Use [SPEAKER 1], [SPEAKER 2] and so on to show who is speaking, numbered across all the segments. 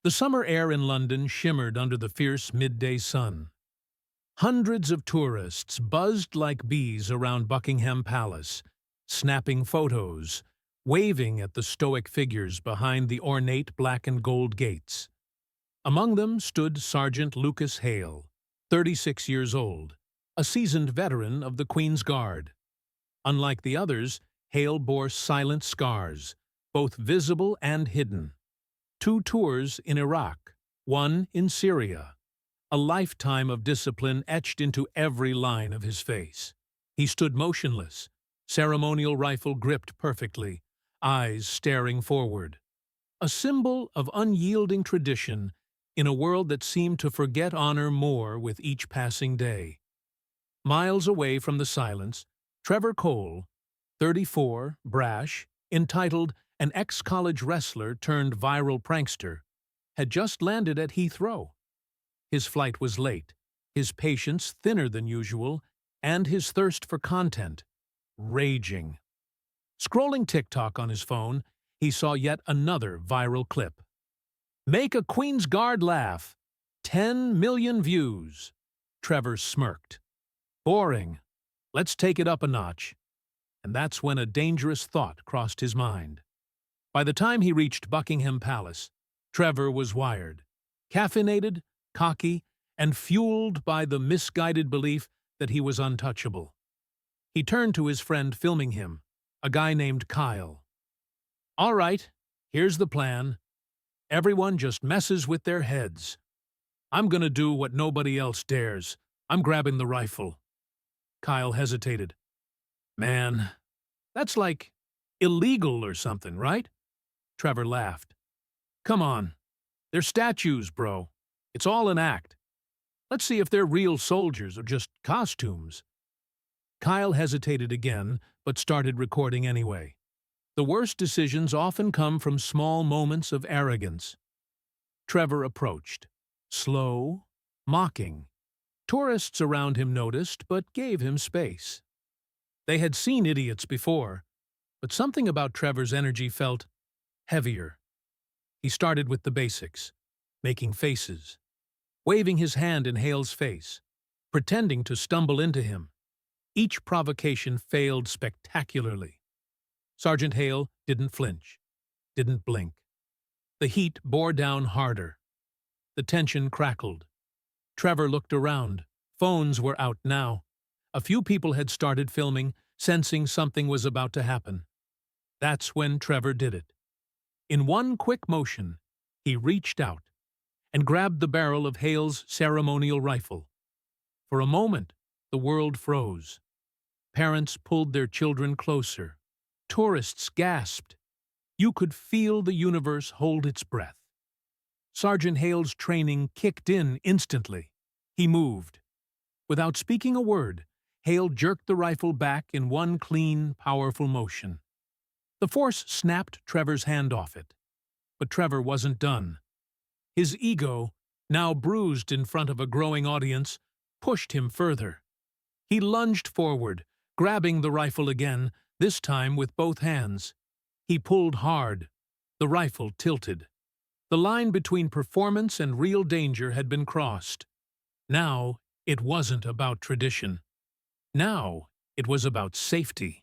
[SPEAKER 1] The summer air in London shimmered under the fierce midday sun. Hundreds of tourists buzzed like bees around Buckingham Palace, snapping photos, waving at the stoic figures behind the ornate black and gold gates. Among them stood Sergeant Lucas Hale, 36 years old, a seasoned veteran of the Queen's Guard. Unlike the others, Hale bore silent scars, both visible and hidden. 2 tours in Iraq, 1 in Syria. A lifetime of discipline etched into every line of his face. He stood motionless, ceremonial rifle gripped perfectly, eyes staring forward. A symbol of unyielding tradition in a world that seemed to forget honor more with each passing day. Miles away from the silence, Trevor Cole, 34, brash, entitled an ex-college wrestler turned viral prankster, had just landed at Heathrow. His flight was late, his patience thinner than usual, and his thirst for content raging. Scrolling TikTok on his phone, he saw yet another viral clip. Make a Queen's Guard laugh. 10 million views. Trevor smirked. Boring. Let's take it up a notch. And that's when a dangerous thought crossed his mind. By the time he reached Buckingham Palace, Trevor was wired, caffeinated, cocky, and fueled by the misguided belief that he was untouchable. He turned to his friend filming him, a guy named Kyle. All right, here's the plan. Everyone just messes with their heads. I'm gonna do what nobody else dares. I'm grabbing the rifle. Kyle hesitated. Man, that's like illegal or something, right? Trevor laughed. Come on. They're statues, bro. It's all an act. Let's see if they're real soldiers or just costumes. Kyle hesitated again, but started recording anyway. The worst decisions often come from small moments of arrogance. Trevor approached, slow, mocking. Tourists around him noticed, but gave him space. They had seen idiots before, but something about Trevor's energy felt heavier. He started with the basics, making faces, waving his hand in Hale's face, pretending to stumble into him. Each provocation failed spectacularly. Sergeant Hale didn't flinch, didn't blink. The heat bore down harder. The tension crackled. Trevor looked around. Phones were out now. A few people had started filming, sensing something was about to happen. That's when Trevor did it. In one quick motion, he reached out and grabbed the barrel of Hale's ceremonial rifle. For a moment, the world froze. Parents pulled their children closer. Tourists gasped. You could feel the universe hold its breath. Sergeant Hale's training kicked in instantly. He moved. Without speaking a word, Hale jerked the rifle back in one clean, powerful motion. The force snapped Trevor's hand off it. But Trevor wasn't done. His ego, now bruised in front of a growing audience, pushed him further. He lunged forward, grabbing the rifle again, this time with both hands. He pulled hard. The rifle tilted. The line between performance and real danger had been crossed. Now, it wasn't about tradition. Now, it was about safety.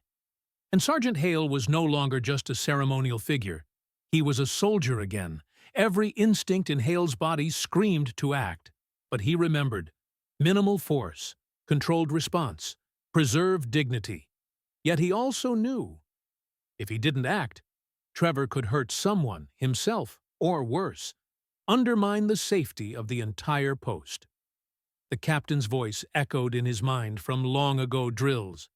[SPEAKER 1] And Sergeant Hale was no longer just a ceremonial figure. He was a soldier again. Every instinct in Hale's body screamed to act. But he remembered. Minimal force, controlled response, preserved dignity. Yet he also knew. If he didn't act, Trevor could hurt someone, himself, or worse, undermine the safety of the entire post. The captain's voice echoed in his mind from long-ago drills.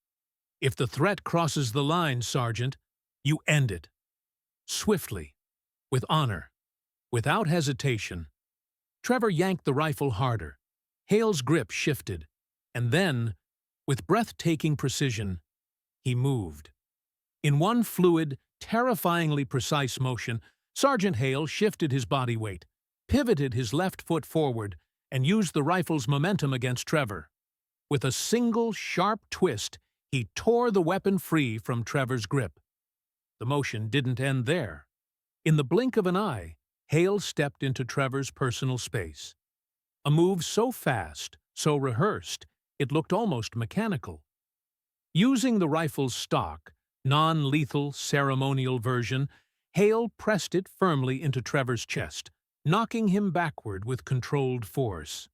[SPEAKER 1] If the threat crosses the line, Sergeant, you end it. Swiftly, with honor, without hesitation. Trevor yanked the rifle harder. Hale's grip shifted, and then, with breathtaking precision, he moved. In one fluid, terrifyingly precise motion, Sergeant Hale shifted his body weight, pivoted his left foot forward, and used the rifle's momentum against Trevor. With a single, sharp twist, he tore the weapon free from Trevor's grip. The motion didn't end there. In the blink of an eye, Hale stepped into Trevor's personal space. A move so fast, so rehearsed, it looked almost mechanical. Using the rifle's stock, non-lethal ceremonial version, Hale pressed it firmly into Trevor's chest, knocking him backward with controlled force.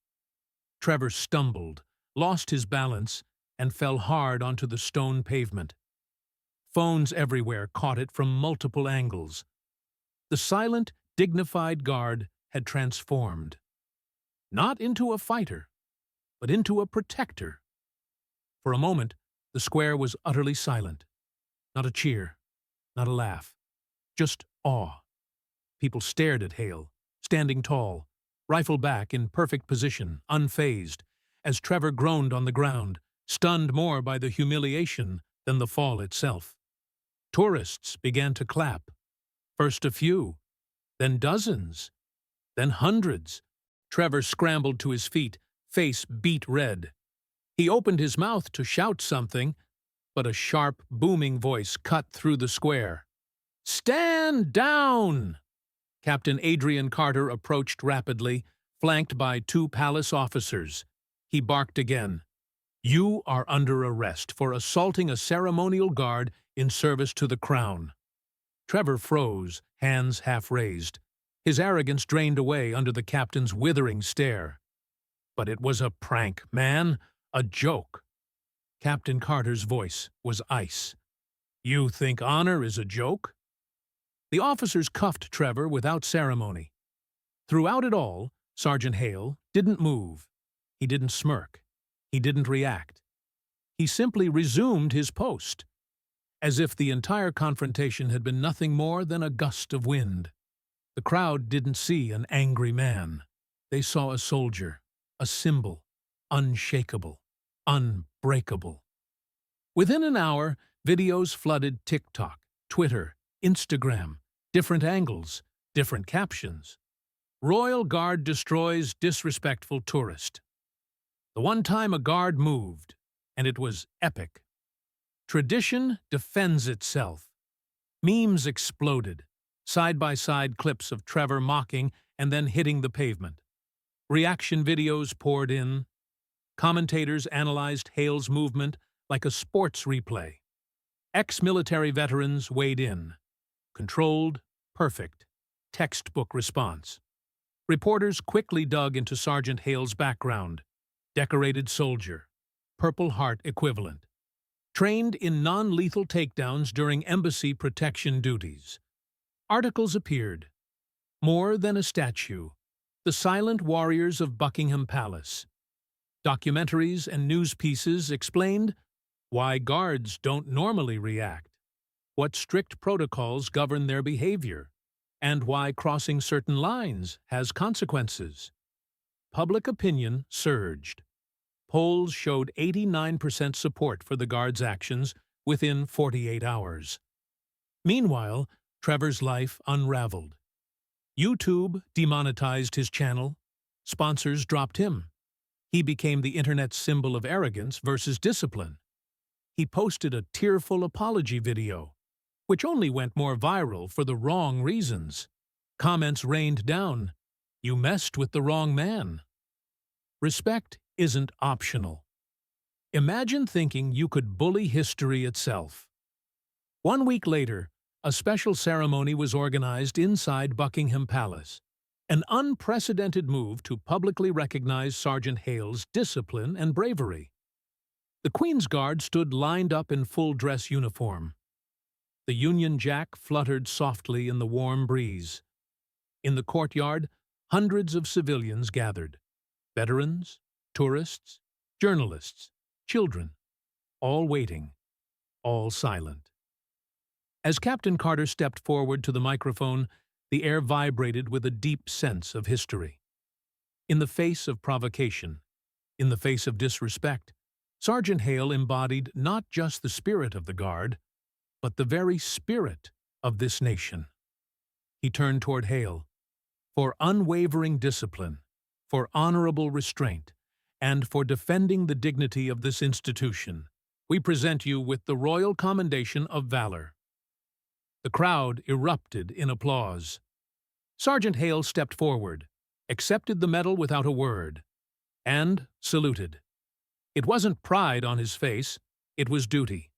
[SPEAKER 1] Trevor stumbled, lost his balance, and fell hard onto the stone pavement. Phones everywhere caught it from multiple angles. The silent, dignified guard had transformed. Not into a fighter, but into a protector. For a moment, the square was utterly silent. Not a cheer, not a laugh, just awe. People stared at Hale, standing tall, rifle back in perfect position, unfazed, as Trevor groaned on the ground, stunned more by the humiliation than the fall itself. Tourists began to clap. First a few, then dozens, then hundreds. Trevor scrambled to his feet, face beet red. He opened his mouth to shout something, but a sharp, booming voice cut through the square. "Stand down!" Captain Adrian Carter approached rapidly, flanked by 2 palace officers. He barked again. "You are under arrest for assaulting a ceremonial guard in service to the crown." Trevor froze, hands half raised. His arrogance drained away under the captain's withering stare. "But it was a prank, man, a joke." Captain Carter's voice was ice. "You think honor is a joke?" The officers cuffed Trevor without ceremony. Throughout it all, Sergeant Hale didn't move. He didn't smirk. He didn't react. He simply resumed his post, as if the entire confrontation had been nothing more than a gust of wind. The crowd didn't see an angry man. They saw a soldier, a symbol, unshakable, unbreakable. Within an hour, videos flooded TikTok, Twitter, Instagram, different angles, different captions. Royal Guard destroys disrespectful tourist. The one time a guard moved, and it was epic. Tradition defends itself. Memes exploded, side-by-side clips of Trevor mocking and then hitting the pavement. Reaction videos poured in. Commentators analyzed Hale's movement like a sports replay. Ex-military veterans weighed in. Controlled, perfect, textbook response. Reporters quickly dug into Sergeant Hale's background. Decorated soldier, Purple Heart equivalent. Trained in non-lethal takedowns during embassy protection duties. Articles appeared. More than a statue. The silent warriors of Buckingham Palace. Documentaries and news pieces explained why guards don't normally react, what strict protocols govern their behavior, and why crossing certain lines has consequences. Public opinion surged. Polls showed 89% support for the guards' actions within 48 hours. Meanwhile, Trevor's life unraveled. YouTube demonetized his channel. Sponsors dropped him. He became the internet's symbol of arrogance versus discipline. He posted a tearful apology video, which only went more viral for the wrong reasons. Comments rained down. "You messed with the wrong man." Respect isn't optional. Imagine thinking you could bully history itself. 1 week later, a special ceremony was organized inside Buckingham Palace, an unprecedented move to publicly recognize Sergeant Hale's discipline and bravery. The Queen's Guard stood lined up in full-dress uniform. The Union Jack fluttered softly in the warm breeze. In the courtyard, hundreds of civilians gathered. Veterans, tourists, journalists, children, all waiting, all silent. As Captain Carter stepped forward to the microphone, the air vibrated with a deep sense of history. In the face of provocation, in the face of disrespect, Sergeant Hale embodied not just the spirit of the Guard, but the very spirit of this nation. He turned toward Hale. "For unwavering discipline, for honorable restraint, and for defending the dignity of this institution, we present you with the Royal Commendation of Valor." The crowd erupted in applause. Sergeant Hale stepped forward, accepted the medal without a word, and saluted. It wasn't pride on his face, it was duty.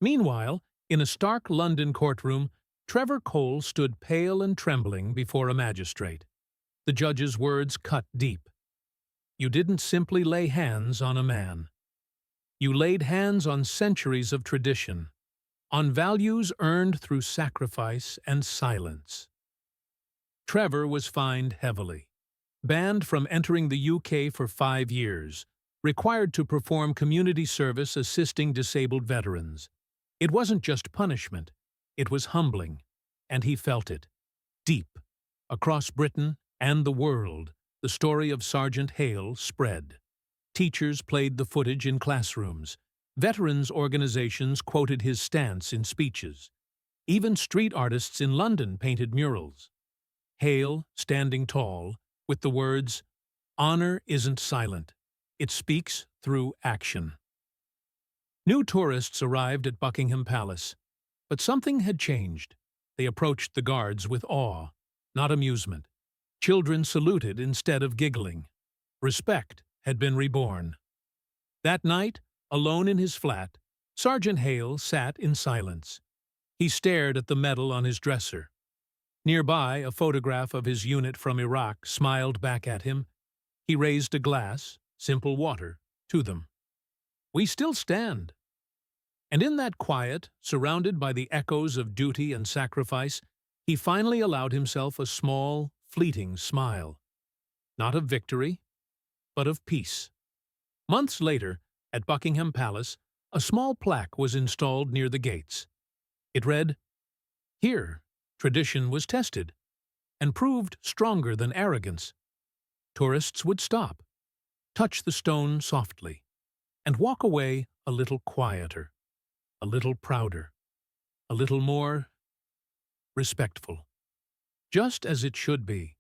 [SPEAKER 1] Meanwhile, in a stark London courtroom, Trevor Cole stood pale and trembling before a magistrate. The judge's words cut deep. You didn't simply lay hands on a man. You laid hands on centuries of tradition, on values earned through sacrifice and silence. Trevor was fined heavily, banned from entering the UK for 5 years, required to perform community service assisting disabled veterans. It wasn't just punishment, it was humbling, and he felt it. Deep, across Britain and the world, the story of Sergeant Hale spread. Teachers played the footage in classrooms. Veterans organizations quoted his stance in speeches. Even street artists in London painted murals. Hale, standing tall, with the words, "Honor isn't silent. It speaks through action." New tourists arrived at Buckingham Palace, but something had changed. They approached the guards with awe, not amusement. Children saluted instead of giggling. Respect had been reborn. That night, alone in his flat, Sergeant Hale sat in silence. He stared at the medal on his dresser. Nearby, a photograph of his unit from Iraq smiled back at him. He raised a glass, simple water, to them. "We still stand." And in that quiet, surrounded by the echoes of duty and sacrifice, he finally allowed himself a small, fleeting smile. Not of victory, but of peace. Months later, at Buckingham Palace, a small plaque was installed near the gates. It read, "Here, tradition was tested, and proved stronger than arrogance." Tourists would stop, touch the stone softly, and walk away a little quieter, a little prouder, a little more respectful. Just as it should be.